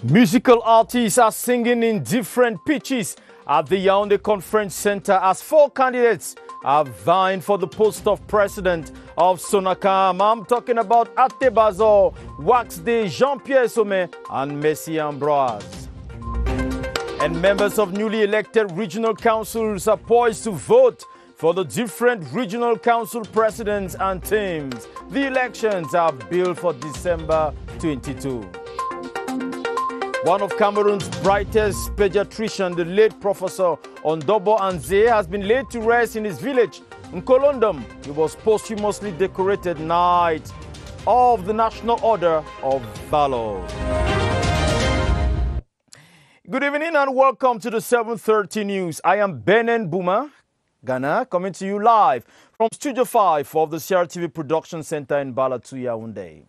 Musical artists are singing in different pitches at the Yaoundé Conference Center as 4 candidates are vying for the post of president of SONACAM. I'm talking about Atebazo, Waxday, Jean-Pierre Sommet, and Messi Ambroise. And members of newly elected regional councils are poised to vote for the different regional council presidents and teams. The elections are billed for December 22. One of Cameroon's brightest pediatricians, the late Professor Ondobo Anze, has been laid to rest in his village, Nkolondom. He was posthumously decorated Knight of the National Order of Valor. Good evening and welcome to the 7:30 News. I am Benen Buma, Ghana, coming to you live from Studio 5 of the CRTV Production Center in PATYCHOU, Yaoundé.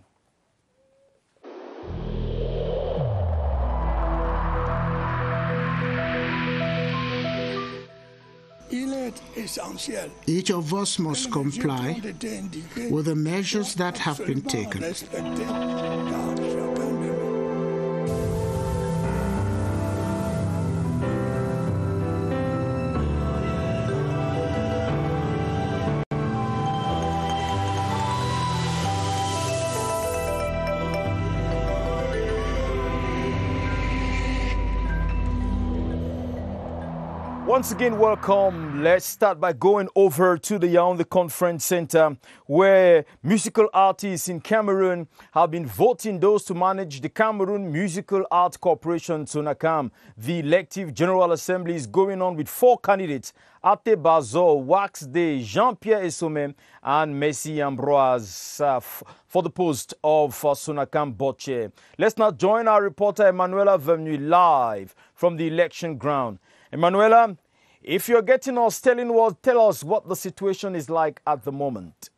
Each of us must comply with the measures that have been taken. Once again, welcome. Let's start by going over to the Yaoundé Conference Center, where musical artists in Cameroon have been voting those to manage the Cameroon Musical Arts Corporation, SONACAM. The elective General Assembly is going on with 4 candidates: Atebazo, Waxday, Jean-Pierre Sommet, and Messi Ambroise for the post of SONACAM board chair. Let's now join our reporter Emanuela Vernu live from the election ground. Emanuela, if you're getting us, tell us what the situation is like at the moment.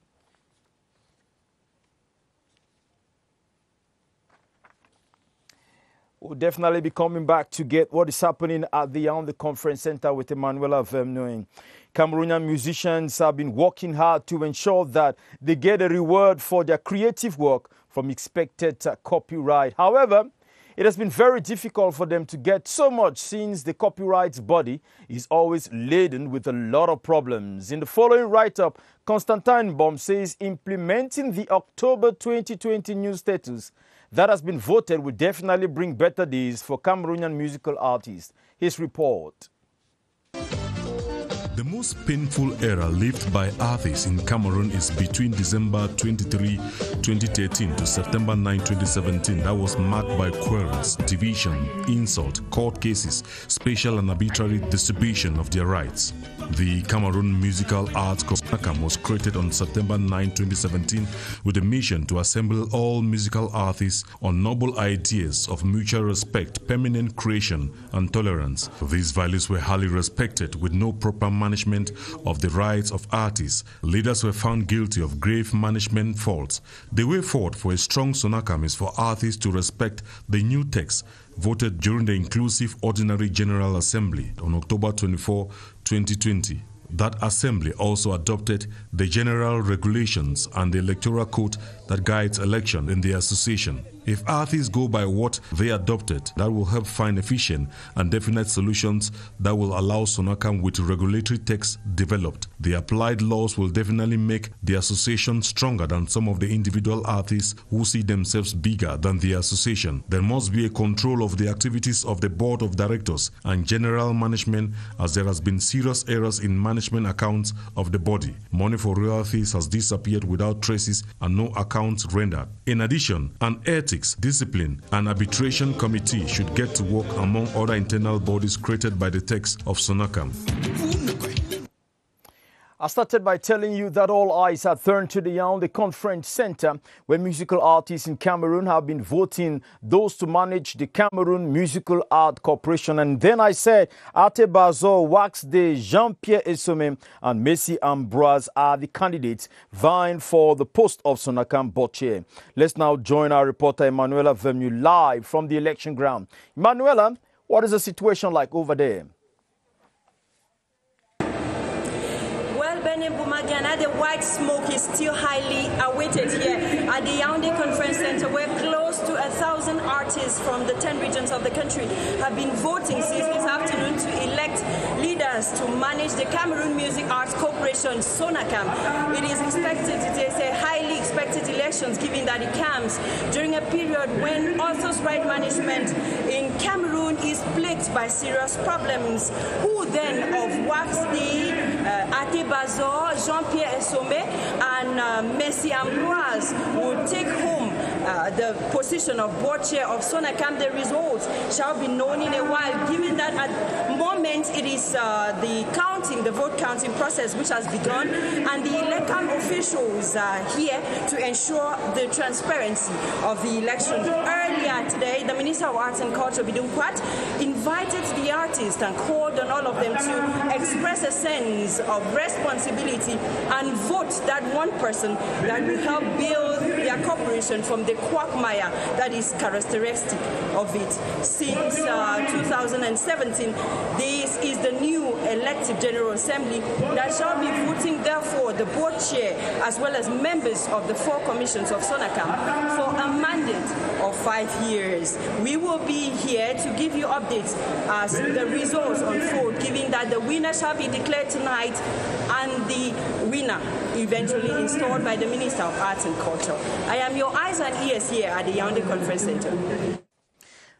We'll definitely be coming back to get what is happening at the Yaoundé Conference Center with Emanuela Vernu. Cameroonian musicians have been working hard to ensure that they get a reward for their creative work from expected copyright. However, it has been very difficult for them to get so much since the copyright body is always laden with a lot of problems. In the following write-up, Constantine Baum says implementing the October 2020 new status that has been voted will definitely bring better days for Cameroonian musical artists. His report. The most painful era lived by artists in Cameroon is between December 23, 2013 to September 9, 2017. That was marked by quarrels, division, insult, court cases, spatial and arbitrary distribution of their rights. The Cameroon Musical Arts Corporation was created on September 9, 2017 with a mission to assemble all musical artists on noble ideas of mutual respect, permanent creation and tolerance. These values were highly respected with no proper management of the rights of artists. Leaders were found guilty of grave management faults. The way forward for a strong SONACAM is for artists to respect the new text voted during the Inclusive Ordinary General Assembly on October 24, 2020. That assembly also adopted the general regulations and the electoral code that guides election in the association. If artists go by what they adopted, that will help find efficient and definite solutions that will allow SONACAM with regulatory text developed. The applied laws will definitely make the association stronger than some of the individual artists who see themselves bigger than the association. There must be a control of the activities of the board of directors and general management, as there has been serious errors in management accounts of the body. Money for royalties has disappeared without traces and no accounts rendered. In addition, an ethics, discipline, and arbitration committee should get to work among other internal bodies created by the text of SONACAM. I started by telling you that all eyes are turned to the Yaoundé Conference Center, where musical artists in Cameroon have been voting those to manage the Cameroon Musical Art Corporation. And then I said Atebazo, Waxday, Jean-Pierre Sommet, and Messi Ambroise are the candidates vying for the post of SONACAM board chair. Let's now join our reporter Emanuela Vernu live from the election ground. Emanuela, what is the situation like over there? The white smoke is still highly awaited here at the Yaoundé Conference Center, where close to 1,000 artists from the 10 regions of the country have been voting since this afternoon to elect leaders to manage the Cameroon Music Arts Corporation, SONACAM. It is expected, it is a highly expected elections, given that it comes during a period when authors' right management in Cameroon is plagued by serious problems. Who then of Waxley, Ate Bazor, Jean-Pierre Essome, and Messi Ambroise will take home the position of board chair of SONACAM. The results shall be known in a while, given that at the moment it is the vote counting process which has begun, and the ELECAM officials are here to ensure the transparency of the election. Earlier today, the Minister of Arts and Culture, Vidéo, invited the artists and called on all of them to express a sense of responsibility and vote that one person that will help build their corporation from the quagmire that is characteristic of it. Since 2017, this is the new elective General Assembly that shall be voting, therefore, the board chair as well as members of the 4 commissions of SONACAM for a mandate of 5 years. We will be here to give you updates as the results unfold, given that the winner shall be declared tonight and the winner eventually installed by the Minister of Arts and Culture. I am your eyes and ears here at the Yaoundé Conference Center.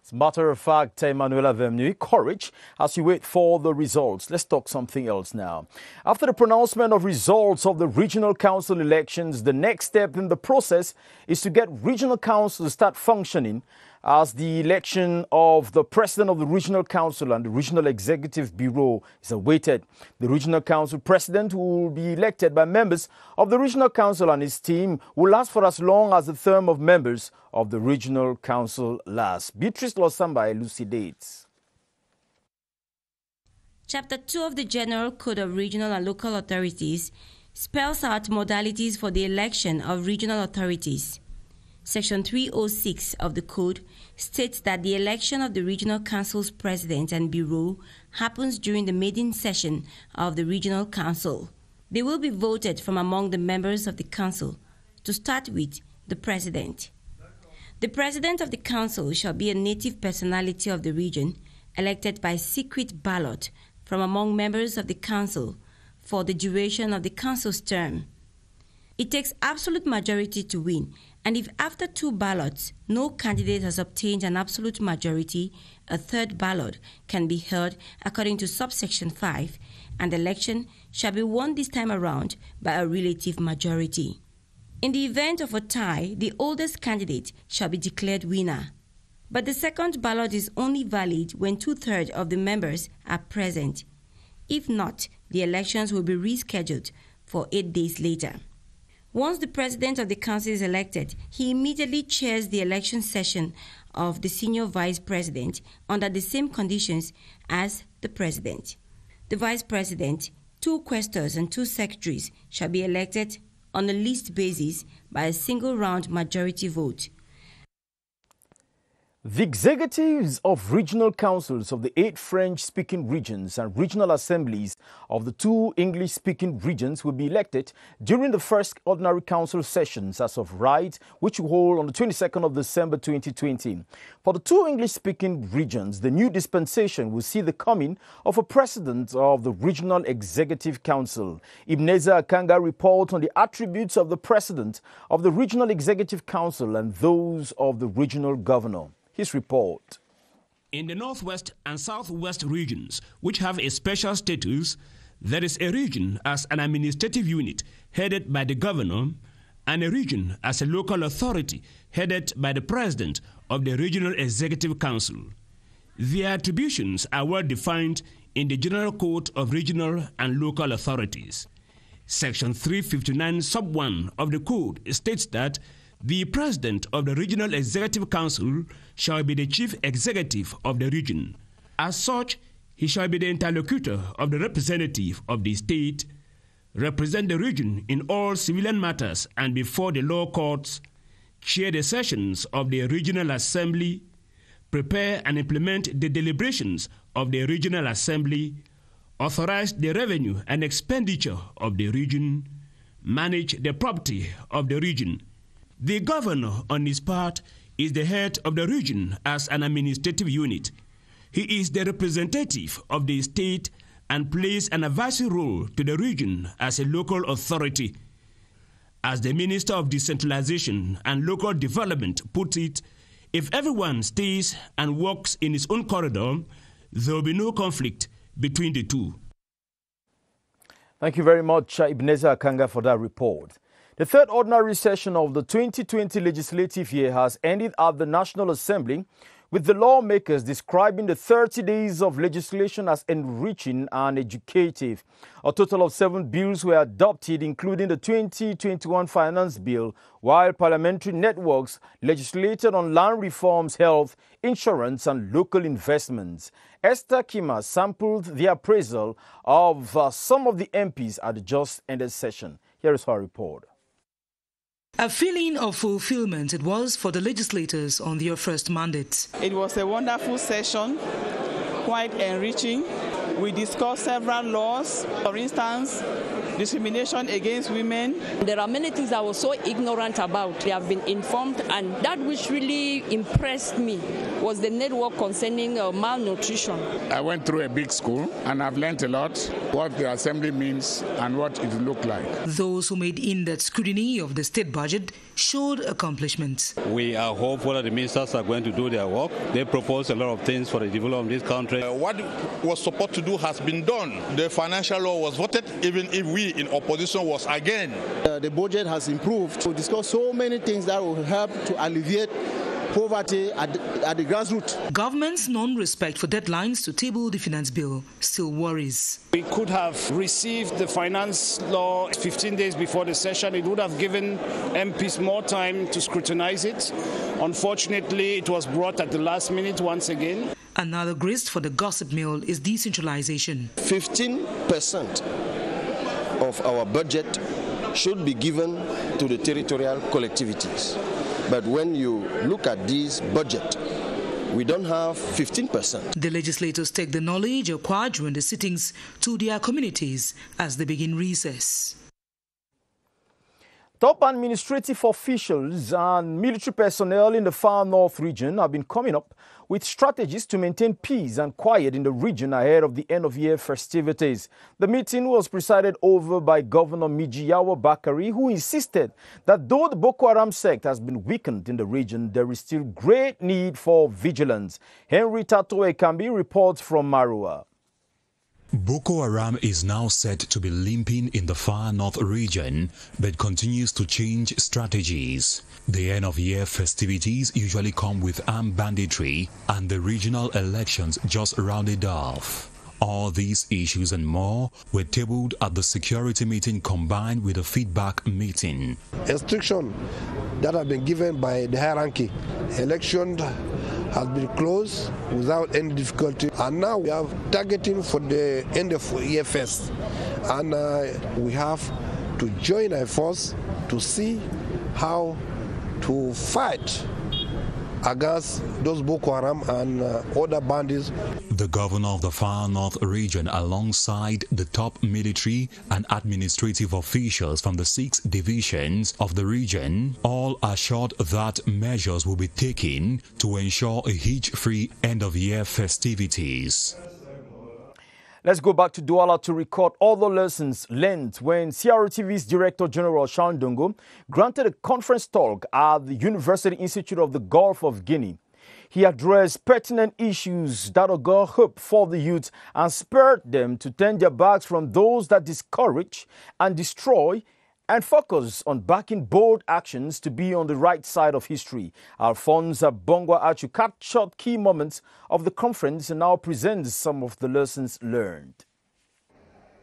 As a matter of fact, Emmanuela Vemnu, courage as you wait for the results. Let's talk something else now. After the pronouncement of results of the regional council elections, the next step in the process is to get regional councils to start functioning, as the election of the president of the regional council and the regional executive bureau is awaited. The regional council president, who will be elected by members of the regional council and his team, will last for as long as the term of members of the regional council lasts. Beatrice Losamba elucidates. Chapter 2 of the General Code of Regional and Local Authorities spells out modalities for the election of regional authorities. Section 306 of the Code states that the election of the Regional Council's President and Bureau happens during the maiden session of the Regional Council. They will be voted from among the members of the Council, to start with the President. The President of the Council shall be a native personality of the region, elected by secret ballot from among members of the Council for the duration of the Council's term. It takes absolute majority to win, and if after 2 ballots no candidate has obtained an absolute majority, a 3rd ballot can be held according to subsection 5, and the election shall be won this time around by a relative majority. In the event of a tie, the oldest candidate shall be declared winner. But the 2nd ballot is only valid when 2/3 of the members are present. If not, the elections will be rescheduled for 8 days later. Once the president of the council is elected, he immediately chairs the election session of the senior vice president under the same conditions as the president. The vice president, 2 quaestors and 2 secretaries shall be elected on a list basis by a single round majority vote. The executives of regional councils of the 8 French-speaking regions and regional assemblies of the 2 English-speaking regions will be elected during the first ordinary council sessions as of right, which will hold on the 22nd of December 2020. For the 2 English-speaking regions, the new dispensation will see the coming of a president of the Regional Executive Council. Ibneza Akanga reports on the attributes of the president of the Regional Executive Council and those of the regional governor. His report. In the Northwest and Southwest regions, which have a special status, there is a region as an administrative unit headed by the governor and a region as a local authority headed by the president of the Regional Executive Council. Their attributions are well defined in the General Code of Regional and Local Authorities. Section 359 sub 1 of the Code states that the president of the Regional Executive Council shall be the chief executive of the region. As such, he shall be the interlocutor of the representative of the state, represent the region in all civilian matters and before the law courts, chair the sessions of the Regional Assembly, prepare and implement the deliberations of the Regional Assembly, authorize the revenue and expenditure of the region, manage the property of the region. The governor, on his part, is the head of the region as an administrative unit. He is the representative of the state and plays an advisory role to the region as a local authority. As the Minister of Decentralization and Local Development puts it, if everyone stays and walks in his own corridor, there will be no conflict between the two. Thank you very much, Ebenezer Akanga, for that report. The third ordinary session of the 2020 legislative year has ended at the National Assembly, with the lawmakers describing the 30 days of legislation as enriching and educative. A total of 7 bills were adopted, including the 2021 Finance Bill, while parliamentary networks legislated on land reforms, health, insurance, and local investments. Esther Kima sampled the appraisal of some of the MPs at the just-ended session. Here is her report. A feeling of fulfillment it was for the legislators on their first mandate. It was a wonderful session, quite enriching. We discussed several laws, for instance, discrimination against women. There are many things I was so ignorant about. They have been informed, and that which really impressed me was the network concerning malnutrition. I went through a big school and I've learned a lot, what the assembly means and what it looked like. Those who made in-depth scrutiny of the state budget showed accomplishments. We are hopeful that the ministers are going to do their work. They propose a lot of things for the development of this country. What was supposed to do has been done. The financial law was voted, even if we in opposition was again. The budget has improved. We discussed so many things that will help to alleviate poverty at the grassroots. Government's non-respect for deadlines to table the finance bill still worries. We could have received the finance law 15 days before the session. It would have given MPs more time to scrutinize it. Unfortunately, it was brought at the last minute once again. Another grist for the gossip mill is decentralization. 15% of our budget should be given to the territorial collectivities. But when you look at this budget, we don't have 15%. The legislators take the knowledge acquired during the sittings to their communities as they begin recess. Top administrative officials and military personnel in the far north region have been coming up with strategies to maintain peace and quiet in the region ahead of the end-of-year festivities. The meeting was presided over by Governor Mijiyawa Bakari, who insisted that though the Boko Haram sect has been weakened in the region, there is still great need for vigilance. Henry Tato Ekambi reports from Marua. Boko Haram is now said to be limping in the far north region, but continues to change strategies. The end-of-year festivities usually come with armed banditry, and the regional elections just rounded off. All these issues and more were tabled at the security meeting combined with a feedback meeting. Instruction that have been given by the hierarchy. Election has been closed without any difficulty, and now we have targeting for the end of year fest, and we have to join our force to see how to fight against those Boko Haram and other bandits. The governor of the far north region, alongside the top military and administrative officials from the 6 divisions of the region, all assured that measures will be taken to ensure a hitch-free end-of-year festivities. Let's go back to Douala to record other lessons learned when CRTV's Director General Sean Dongo granted a conference talk at the University Institute of the Gulf of Guinea. He addressed pertinent issues that augur hope for the youth and spurred them to turn their backs from those that discourage and destroy and focus on backing bold actions to be on the right side of history. Alphonse Bongwa Achu captured key moments of the conference and now presents some of the lessons learned.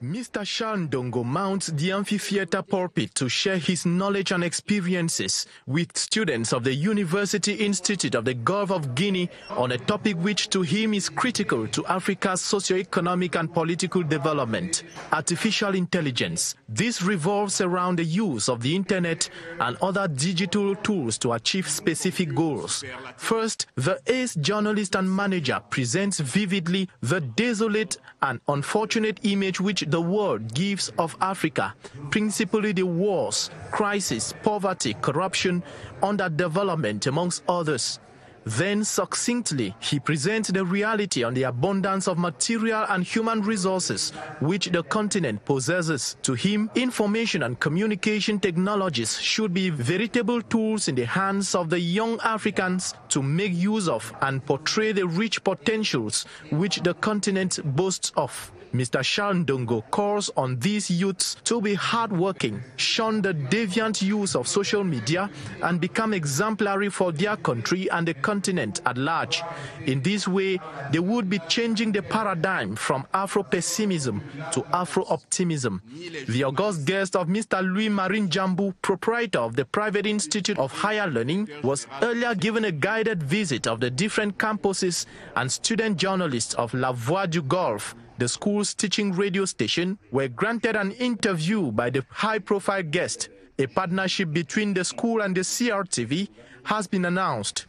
Mr. Sean Dongo mounts the amphitheater pulpit to share his knowledge and experiences with students of the University Institute of the Gulf of Guinea on a topic which to him is critical to Africa's socio-economic and political development, artificial intelligence. This revolves around the use of the internet and other digital tools to achieve specific goals. First, the ace journalist and manager presents vividly the desolate and unfortunate image which the world gives of Africa, principally the wars, crisis, poverty, corruption, underdevelopment, amongst others. Then succinctly, he presents the reality on the abundance of material and human resources which the continent possesses. To him, information and communication technologies should be veritable tools in the hands of the young Africans to make use of and portray the rich potentials which the continent boasts of. Mr. Shandongo calls on these youths to be hardworking, shun the deviant use of social media, and become exemplary for their country and the continent at large. In this way, they would be changing the paradigm from Afro-pessimism to Afro-optimism. The august guest of Mr. Louis-Marie Njambu, proprietor of the Private Institute of Higher Learning, was earlier given a guided visit of the different campuses and student journalists of La Voix du Golfe. The school's teaching radio station were granted an interview by the high-profile guest. A partnership between the school and the CRTV has been announced.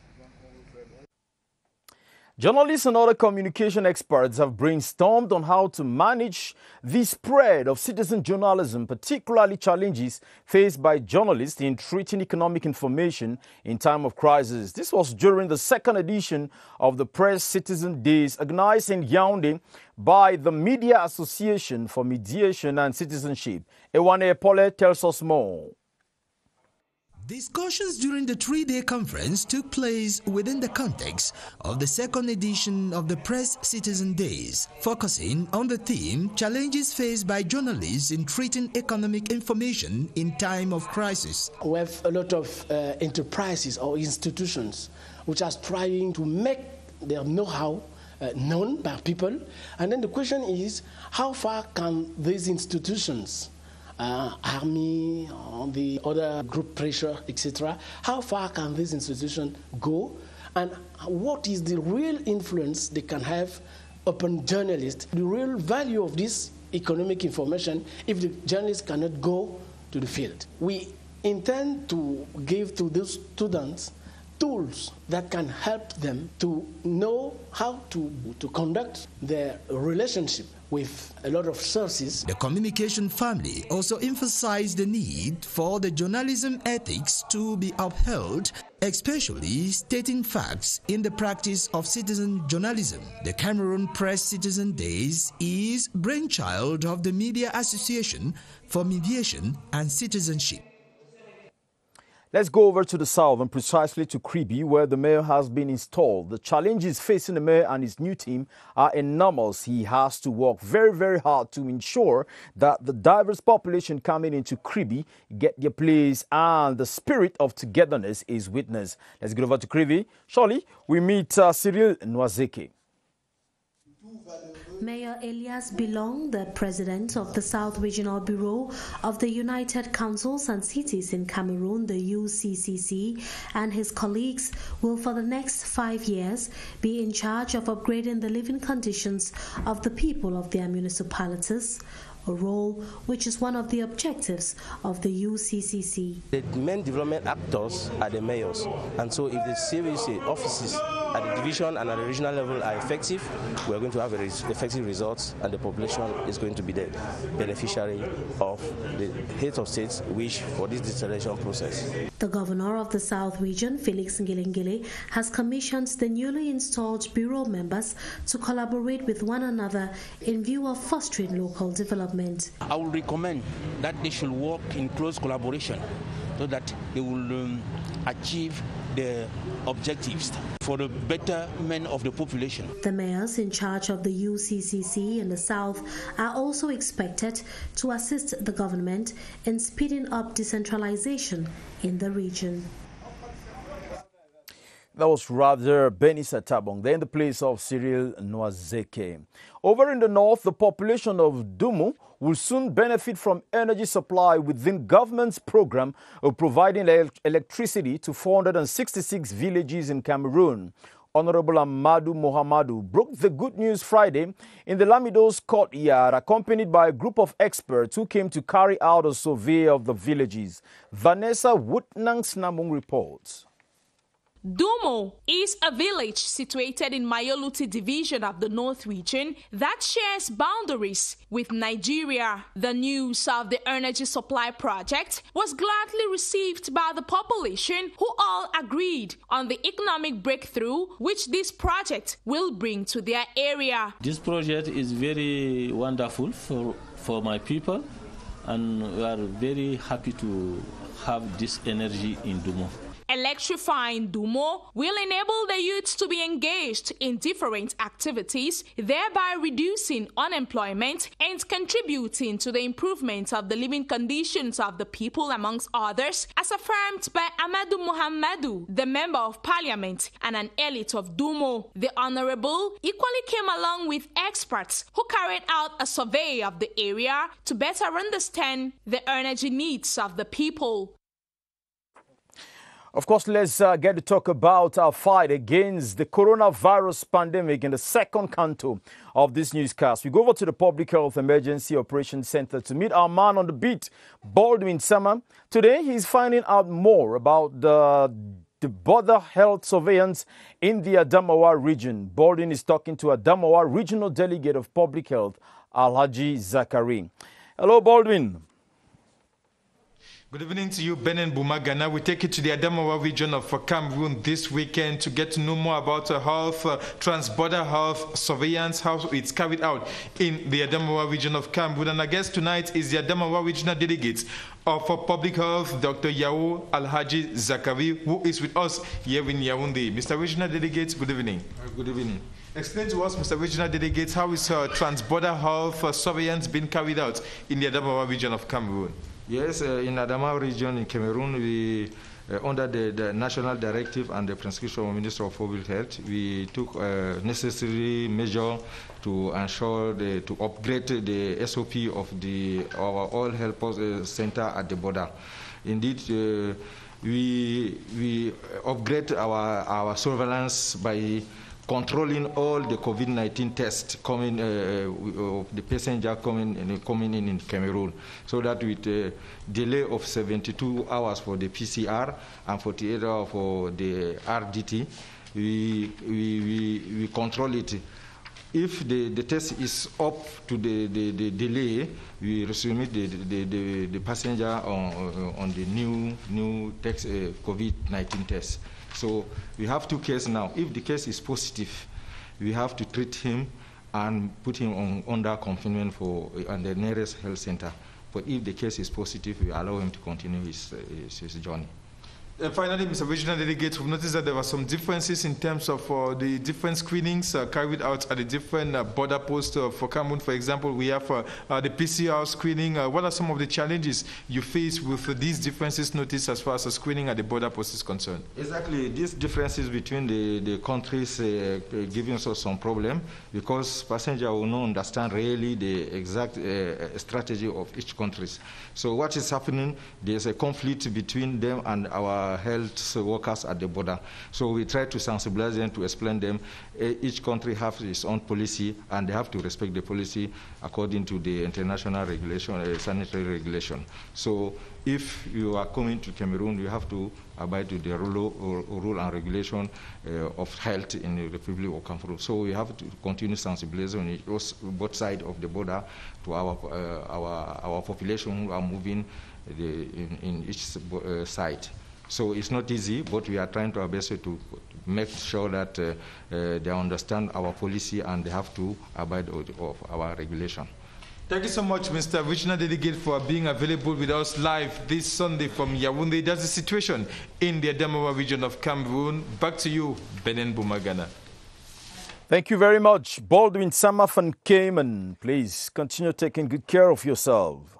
Journalists and other communication experts have brainstormed on how to manage the spread of citizen journalism, particularly challenges faced by journalists in treating economic information in time of crisis. This was during the second edition of the Press Citizen Days, organized in Yaoundé by the Media Association for Mediation and Citizenship. Ewane Pole tells us more. Discussions during the three-day conference took place within the context of the second edition of the Press Citizen Days, focusing on the theme Challenges Faced by Journalists in Treating Economic Information in Time of Crisis. We have a lot of enterprises or institutions which are trying to make their know-how known by people. And then the question is, how far can these institutions, army, the other group pressure, etc., how far can this institution go? And what is the real influence they can have upon journalists, the real value of this economic information if the journalists cannot go to the field? We intend to give to those students tools that can help them to know how to conduct their relationship with a lot of sources. The communication family also emphasized the need for the journalism ethics to be upheld, especially stating facts in the practice of citizen journalism. The Cameroon Press Citizen Days is brainchild of the Media Association for Mediation and Citizenship. Let's go over to the south and precisely to Kribi, where the mayor has been installed. The challenges facing the mayor and his new team are enormous. He has to work very, very hard to ensure that the diverse population coming into Kribi get their place and the spirit of togetherness is witnessed. Let's get over to Kribi. Shortly, we meet Cyril Nwazeke. Mayor Elias Bilong, the president of the South Regional Bureau of the United Councils and Cities in Cameroon, the UCCC, and his colleagues will for the next 5 years be in charge of upgrading the living conditions of the people of their municipalities, a role which is one of the objectives of the UCCC. The main development actors are the mayors, and so if the CVC offices at the division and at the regional level are effective, we are going to have effective results, and the population is going to be the beneficiary of the heads of states wish for this decentralization process. The governor of the South Region, Felix Ngilengile, has commissioned the newly installed bureau members to collaborate with one another in view of fostering local development. I would recommend that they should work in close collaboration so that they will achieve the objectives for the betterment of the population. The mayors in charge of the UCCC in the South are also expected to assist the government in speeding up decentralization in the region. That was rather Benisa Tabong, there in the place of Cyril Nwazeke. Over in the north, the population of Dumu will soon benefit from energy supply within government's program of providing electricity to 466 villages in Cameroon. Honorable Amadou Mohamedou broke the good news Friday in the Lamido's courtyard, accompanied by a group of experts who came to carry out a survey of the villages. Vanessa Wutnangsnamung reports. Dumo is a village situated in Mayoluti division of the North region that shares boundaries with Nigeria. The news of the energy supply project was gladly received by the population, who all agreed on the economic breakthrough which this project will bring to their area. This project is very wonderful for my people, and we are very happy to have this energy in Dumo. Electrifying Dumo will enable the youth to be engaged in different activities, thereby reducing unemployment and contributing to the improvement of the living conditions of the people, amongst others, as affirmed by Amadou Muhammadu, the Member of Parliament and an elite of Dumo. The Honorable equally came along with experts who carried out a survey of the area to better understand the energy needs of the people. Of course, let's get to talk about our fight against the coronavirus pandemic in the second canto of this newscast. We go over to the Public Health Emergency Operations Center to meet our man on the beat, Baldwin Sama. Today, he's finding out more about the border health surveillance in the Adamawa region. Baldwin is talking to Adamawa Regional Delegate of Public Health, Alhaji Zakari. Hello, Baldwin. Good evening to you, Benin Bumagana. We take you to the Adamawa region of Cameroon this weekend to get to know more about health, trans-border health surveillance, how it's carried out in the Adamawa region of Cameroon. And our guest tonight is the Adamawa regional delegate of public health, Dr. Yao Alhaji Zakari, who is with us here in Yaoundé. Mr. Regional Delegate, good evening. Good evening. Explain to us, Mr. Regional Delegate, how is trans-border health surveillance being carried out in the Adamawa region of Cameroon? Yes, in Adamawa region in Cameroon, we, under the national directive and the prescription of Minister of Public Health, we took necessary measure to ensure to upgrade the SOP of our all health center at the border. Indeed, we upgrade our surveillance by controlling all the COVID-19 tests coming, the passenger coming in Cameroon, so that with a delay of 72 hours for the PCR and 48 hours for the RDT, we control it. If the test is up to the delay, we resume the passenger on the new text, COVID-19 test. So we have two cases now. If the case is positive, we have to treat him and put him under confinement on the nearest health center. But if the case is positive, we allow him to continue his journey. Finally, Mr. Regional Delegate, we've noticed that there were some differences in terms of the different screenings carried out at the different border posts for Cameroon. For example, we have the PCR screening. What are some of the challenges you face with these differences noticed as far as the screening at the border post is concerned? Exactly. These differences between the countries giving us some problem, because passengers will not understand really the exact strategy of each country. So what is happening, there's a conflict between them and our health workers at the border. So we try to sensibilize them, to explain them each country has its own policy, and they have to respect the policy according to the international regulation, sanitary regulation. So if you are coming to Cameroon, you have to abide to the rule and regulation of health in the Republic of Cameroon. So we have to continue sensibilizing on both sides of the border to our population who are moving in each side. So it's not easy, but we are trying to our best to make sure that they understand our policy and they have to abide of our regulation. Thank you so much, Mr. Regional Delegate, for being available with us live this Sunday from Yaoundé. That's the situation in the Adamawa region of Cameroon. Back to you, Benin Bumagana. Thank you very much, Baldwin Sama van Cayman. Please continue taking good care of yourself.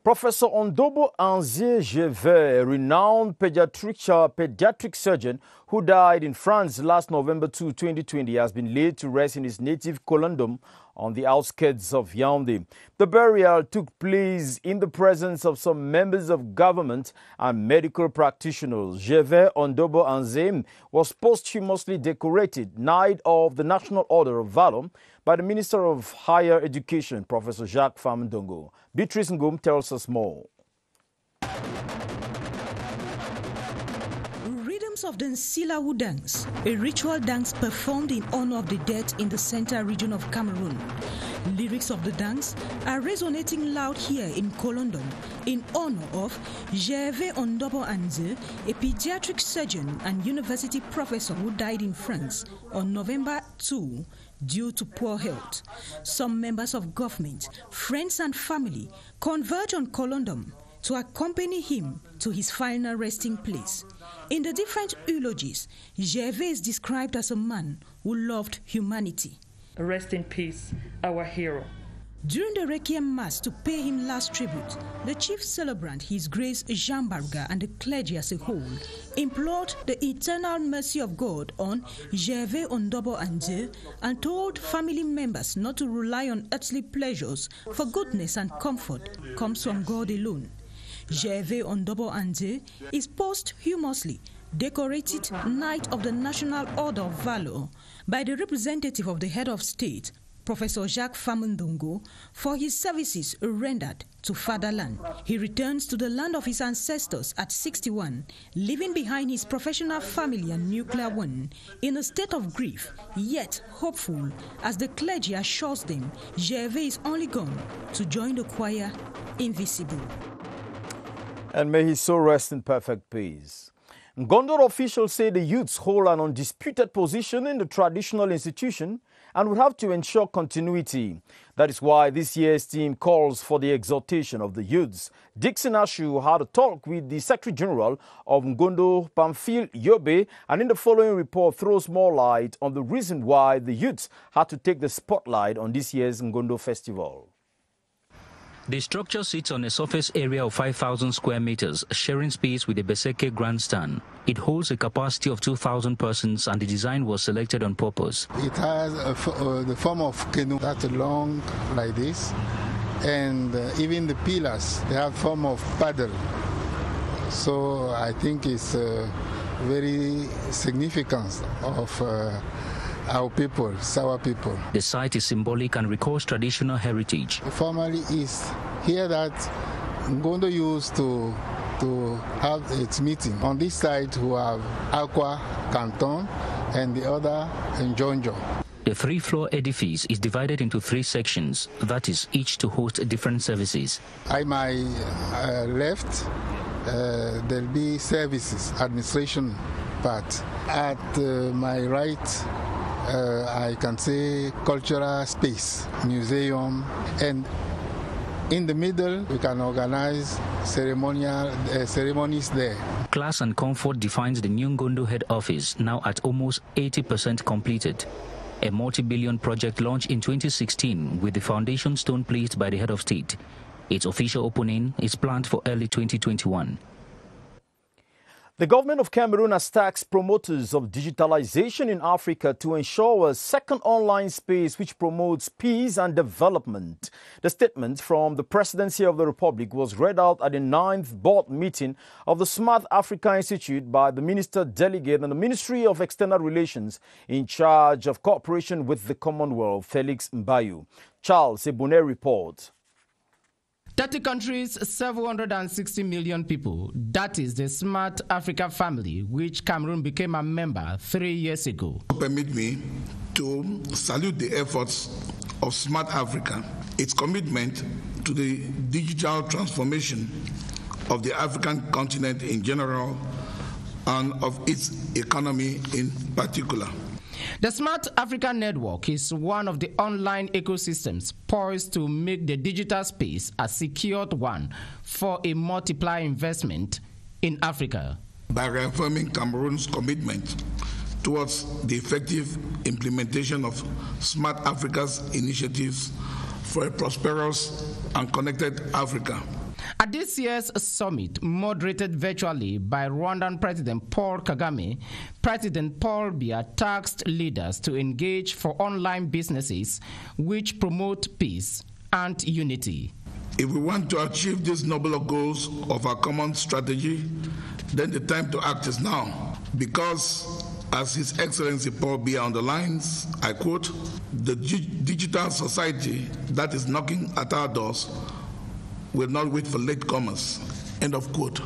Professor Ondobo Anzie Jevet, a renowned pediatric surgeon who died in France last November 2, 2020, has been laid to rest in his native Colondom on the outskirts of Yaoundé. The burial took place in the presence of some members of government and medical practitioners. Jevet Ondobo Anzie was posthumously decorated Knight of the National Order of Valor by the Minister of Higher Education, Professor Jacques Famdongo. Beatrice Ngum tells us more. Because of the Nsilawu dance, a ritual dance performed in honor of the dead in the central region of Cameroon. Lyrics of the dance are resonating loud here in Colondon in honor of Gervais Ondobo Anze, a pediatric surgeon and university professor who died in France on November 2 due to poor health. Some members of government, friends and family converge on Colondon to accompany him to his final resting place. In the different eulogies, Gervais is described as a man who loved humanity. Rest in peace, our hero. During the Requiem Mass to pay him last tribute, the chief celebrant, His Grace Jean Barga, and the clergy as a whole implored the eternal mercy of God on Gervais Ondobo Anze and told family members not to rely on earthly pleasures, for goodness and comfort comes from God alone. Gervais Ondobo Anze is posthumously decorated Knight of the National Order of Valor by the representative of the head of state, Professor Jacques Famundongo, for his services rendered to fatherland. He returns to the land of his ancestors at 61, leaving behind his professional family and nuclear one, in a state of grief, yet hopeful, as the clergy assures them Gervais is only gone to join the choir invisible. And may his soul rest in perfect peace. Ngondo officials say the youths hold an undisputed position in the traditional institution and would have to ensure continuity. That is why this year's theme calls for the exaltation of the youths. Dixon Ashu had a talk with the Secretary General of Ngondo, Pamphile Yobe, and in the following report throws more light on the reason why the youths had to take the spotlight on this year's Ngondo Festival. The structure sits on a surface area of 5,000 square meters, sharing space with the Beseke grandstand. It holds a capacity of 2,000 persons and the design was selected on purpose. It has the form of canoe that's long like this, and even the pillars, they have form of paddle. So I think it's very significant of our people, Sawa people. The site is symbolic and recalls traditional heritage. Formerly is here that Ngondo used to have its meeting. On this side we have Aqua Canton and the other in Jonjo. The three-floor edifice is divided into three sections, that is, each to host different services. At my left, there'll be services, administration part. At my right, I can say cultural space, museum, and in the middle we can organize ceremonies there. Class and comfort defines the new Ngondo head office, now at almost 80% completed. A multi-billion project launched in 2016 with the foundation stone placed by the head of state. Its official opening is planned for early 2021. The government of Cameroon has tasked promoters of digitalization in Africa to ensure a second online space which promotes peace and development. The statement from the Presidency of the Republic was read out at the 9th board meeting of the Smart Africa Institute by the Minister Delegate and the Ministry of External Relations in charge of cooperation with the Commonwealth, Felix Mbayu. Charles Ebune reports. 30 countries, 760 million people. That is the Smart Africa family, which Cameroon became a member 3 years ago. Permit me to salute the efforts of Smart Africa, its commitment to the digital transformation of the African continent in general and of its economy in particular. The Smart Africa Network is one of the online ecosystems poised to make the digital space a secured one for a multiplier investment in Africa. By reaffirming Cameroon's commitment towards the effective implementation of Smart Africa's initiatives for a prosperous and connected Africa. At this year's summit, moderated virtually by Rwandan President Paul Kagame, President Paul Biya tasked leaders to engage for online businesses which promote peace and unity. If we want to achieve these noble goals of our common strategy, then the time to act is now. Because, as His Excellency Paul Biya underlines, I quote, "The digital society that is knocking at our doors will not wait for latecomers," end of quote.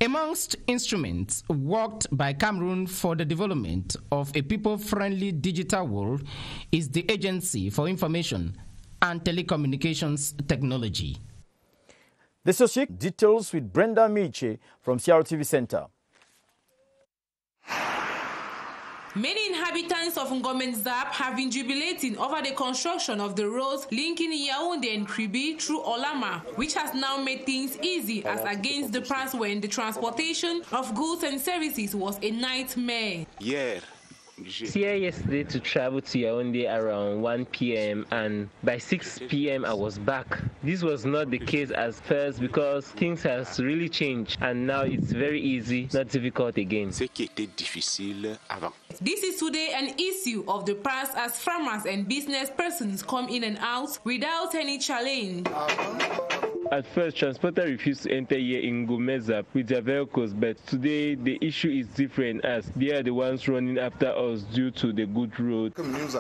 Amongst instruments worked by Cameroon for the development of a people-friendly digital world is the Agency for Information and Telecommunications Technology. The Sociek details with Brenda Miche from CRTV Center. Many inhabitants of Ngomenzap have been jubilating over the construction of the roads linking Yaoundé and Kribi through Olama, which has now made things easy as against the past when the transportation of goods and services was a nightmare. Here yesterday to travel to Yaoundé around 1 p.m. and by 6 p.m. I was back. This was not the case at first because things has really changed and now it's very easy, not difficult again. This is today an issue of the past as farmers and business persons come in and out without any challenge. At first, transporters refused to enter here in Ngomenzap with their vehicles, but today the issue is different as they are the ones running after us due to the good road. Close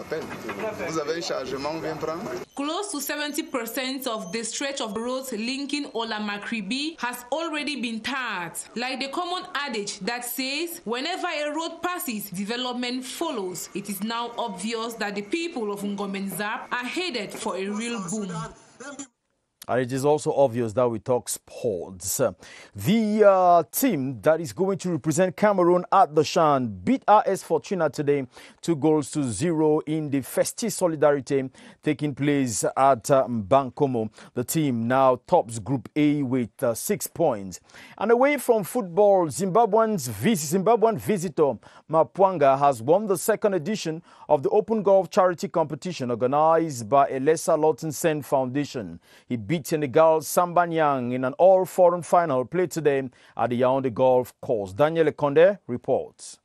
to 70% of the stretch of roads linking Olama-Kribi has already been tarred. Like the common adage that says, whenever a road passes, development follows. It is now obvious that the people of Ngomenzap are headed for a real boom. And it is also obvious that we talk sports. The team that is going to represent Cameroon at the CHAN beat RS Fortuna today 2-0 in the Festive Solidarity taking place at Bankomo. The team now tops Group A with 6 points. And away from football, Zimbabwean visitor Mapwanga has won the second edition of the Open Golf Charity Competition organized by Elesa Lottensen Foundation. He beat Senegal's Sambanyang in an all-foreign final played today at the Yaoundé Golf Course. Daniel Ekonde reports.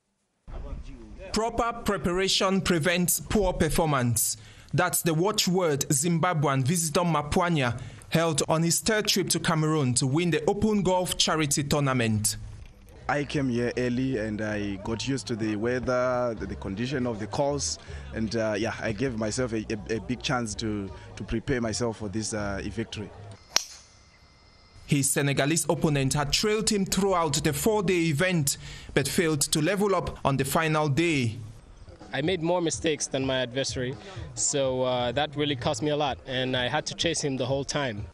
Proper preparation prevents poor performance. That's the watchword Zimbabwean visitor Mapwanya held on his third trip to Cameroon to win the Open Golf Charity Tournament. I came here early and I got used to the weather, the condition of the course, and I gave myself a big chance to prepare myself for this victory. His Senegalese opponent had trailed him throughout the 4-day event, but failed to level up on the final day. I made more mistakes than my adversary, so that really cost me a lot, and I had to chase him the whole time.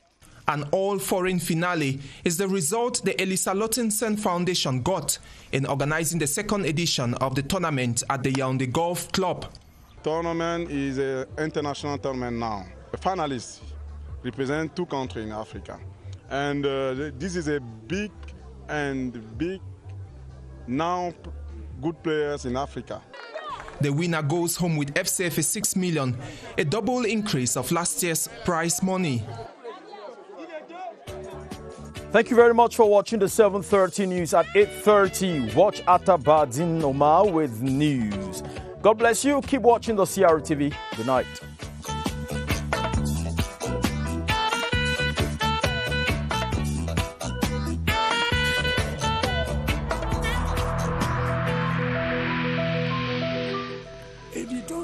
An all-foreign finale is the result the Elisa Lottensen Foundation got in organizing the second edition of the tournament at the Yaoundé Golf Club. Tournament is an international tournament now. The finalists represent 2 countries in Africa. And this is a big now good players in Africa. The winner goes home with FCFA 6 million, a double increase of last year's prize money. Thank you very much for watching the 7:30 news. At 8:30, watch Atabadin Omar with news. God bless you. Keep watching the CRTV. Good night.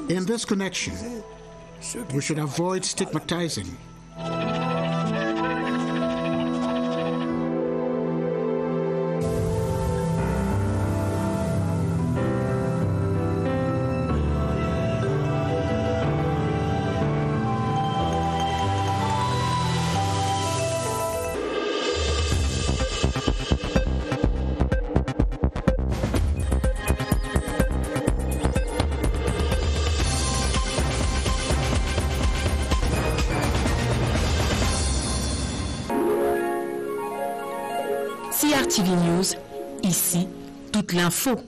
In this connection, we should avoid stigmatizing. CRTV News, ici, toute l'info.